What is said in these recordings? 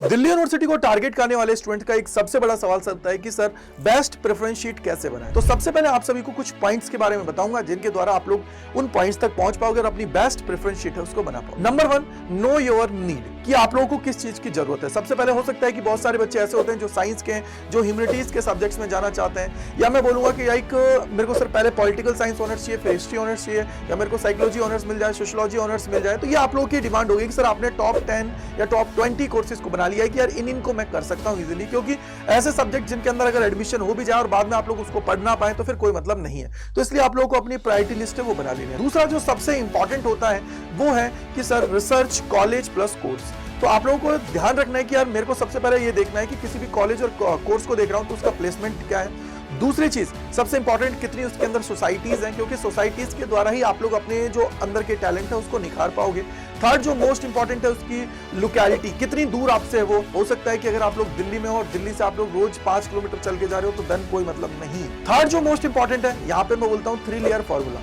Delhi university को target करने वाले स्टूडेंट का एक सबसे बड़ा सवाल सकता है कि सर बेस्ट प्रेफरेंस शीट कैसे बनाएं। तो सबसे पहले आप सभी को कुछ पॉइंट्स के बारे में बताऊंगा जिनके द्वारा आप लोग उन पॉइंट्स तक पहुंच पाओगे और अपनी बेस्ट प्रेफरेंस शीट है उसको बना पाओ। नंबर 1, नो योर नीड, कि आप लोगों को किस चीज की जरूरत है। सबसे पहले हो सकता है कि बहुत सारे बच्चे ऐसे होते हैं जो साइंस के, जो ह्यूमैनिटीज के सब्जेक्ट्स में जाना चाहते हैं, या मैं बोलूंगा कि लाइक मेरे को सर पहले पॉलिटिकल साइंस ऑनर्स चाहिए, फिर हिस्ट्री ऑनर्स चाहिए, या मेरे को साइकोलॉजी ऑनर्स मिल जाए, सोशियोलॉजी ऑनर्स मिल जाए। तो ये आप लोगों की डिमांड होगी कि सर आपने टॉप 10 या टॉप 20 कोर्सेज को बना लिया है कि यार इनको मैं कर सकता हूं इजीली, क्योंकि ऐसे सब्जेक्ट जिनके अंदर अगर एडमिशन हो भी जाए और बाद में आप लोग उसको पढ़ ना पाए तो फिर कोई मतलब नहीं है। तो इसलिए आप लोगों को अपनी प्रायोरिटी लिस्ट है वो बना लेनी है। दूसरा जो सबसे इंपॉर्टेंट होता है वो है कि sir research, college plus course. तो आप लोगों को ध्यान रखना है कि यार मेरे को सबसे पहले ये देखना है कि किसी भी कॉलेज और कोर्स को देख रहा हूं तो उसका प्लेसमेंट क्या है। दूसरी चीज सबसे इंपॉर्टेंट, कितनी उसके अंदर सोसाइटीज हैं, क्योंकि सोसाइटीज के द्वारा ही आप लोग अपने जो अंदर के टैलेंट है उसको निखार पाओगे। थर्ड जो मोस्ट इंपॉर्टेंट है उसकी लोकेलिटी, कितनी दूर आपसे है वो। हो सकता है कि अगर आप लोग दिल्ली में हो और दिल्ली से आप लोग रोज 5 किलोमीटर चल के जा रहे हो तो देन कोई मतलब नहीं। थर्ड जो मोस्ट इंपॉर्टेंट है, यहाँ पे मैं बोलता हूँ 3 लेयर फॉर्मूला।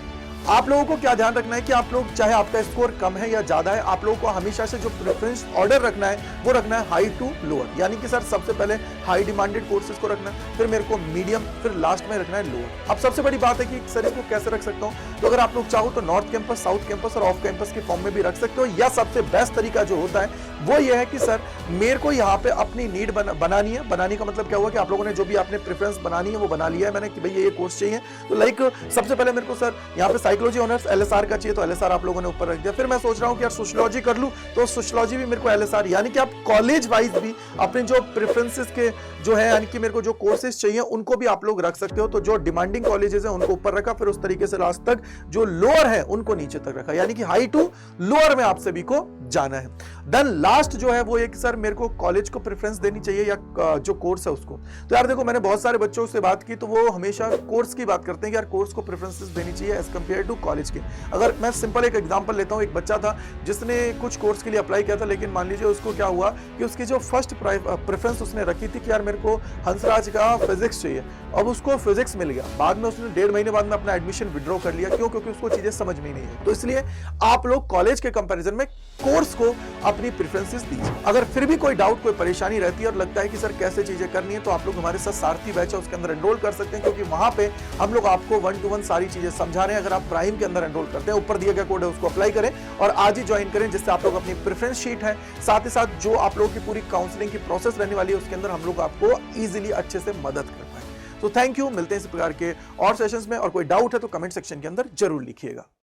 आप लोगों को क्या ध्यान रखना है कि आप लोग चाहे आपका स्कोर कम है या ज्यादा है, आप लोगों को हमेशा से जो प्रेफरेंस ऑर्डर रखना है वो रखना है हाई टू लोअर। यानी कि सर सबसे पहले हाई डिमांडेड कोर्सेज को रखना है, फिर मेरे को मीडियम, फिर लास्ट में रखना है लोअर। अब सबसे बड़ी बात है कि सर इसको कैसे रख सकता हूं, तो अगर आप लोग चाहो तो नॉर्थ कैंपस, साउथ कैंपस और ऑफ कैंपस के फॉर्म में भी रख सकते हो, या सबसे बेस्ट तरीका जो होता है वो ये है कि सर मेरे को यहाँ पे अपनी नीड बनानी है। बनाने का मतलब क्या हुआ कि आप लोगों ने जो भी आपने प्रेफरेंस बनानी है वो बना लिया है मैंने कि भाई ये कोर्स चाहिए। तो लाइक सबसे पहले मेरे को सर यहाँ पे साइकोलॉजी ऑनर्स एलएसआर का चाहिए तो एलएसआर आप लोगों ने ऊपर रख दिया। फिर मैं सोच रहा हूँ कि यार सोशियोलॉजी कर लूँ तो सोशियोलॉजी भी मेरे को एलएसआर, यानी कि आप कॉलेज वाइज भी अपने जो प्रेफरेंसेस के जो है, यानी कि मेरे को जो कोर्सेज चाहिए उनको भी आप लोग रख सकते हो। तो जो डिमांडिंग कॉलेजेस है उनको ऊपर रखा, फिर उस तरीके से लास्ट तक जो लोअर है उनको नीचे तक रखा, यानी कि हाई टू लोअर में आप सभी को जाना है। देन लास्ट जो है वो एक, सर मेरे को कॉलेज को प्रेफरेंस देनी चाहिए या जो कोर्स है उसको। तो यार देखो मैंने बहुत सारे बच्चों से बात की तो वो हमेशा कोर्स की बात करते हैं कि यार कोर्स को प्रेफरेंसेस देनी चाहिए एज कंपेयर टू कॉलेज के। अगर मैं सिंपल एक एग्जांपल लेता हूं, एक बच्चा था जिसने कुछ कोर्स के लिए अप्लाई किया था, लेकिन मान लीजिए उसको क्या हुआ कि उसकी जो फर्स्ट प्रेफरेंस उसने रखी थी कि यार मेरे को हंसराज का फिजिक्स चाहिए, अब उसको फिजिक्स मिल गया, बाद में उसने 1.5 महीने बाद में अपना एडमिशन विड्रॉ कर लिया। क्यों? क्योंकि उसको चीजें समझ में नहीं है। तो इसलिए आप लोग कॉलेज के कंपैरिजन में कोर्स को अपनी प्रेफरेंसेस दीजिए। अगर फिर भी कोई डाउट, कोई परेशानी रहती है और लगता है कि सर कैसे चीजें करनी है, तो आप लोग हमारे साथ सारथी बैच है उसके अंदर एनरोल कर सकते हैं, क्योंकि वहां पे हम लोग आपको 1 to 1 सारी चीजें समझा रहे हैं। अगर आप प्राइम के अंदर एनरोल करते हैं, ऊपर दिया गया कोड है उसको अप्लाई करें और आज ही ज्वाइन करें, जिससे आप लोग अपनी प्रेफरेंस शीट है, साथ ही साथ जो आप लोगों की पूरी काउंसलिंग की प्रोसेस रहने वाली है उसके अंदर हम लोग आपको इजीली अच्छे से मदद कर पाए। तो थैंक यू, मिलते हैं इस प्रकार के और सेशंस में, और कोई डाउट है तो कमेंट सेक्शन के अंदर जरूर लिखिएगा।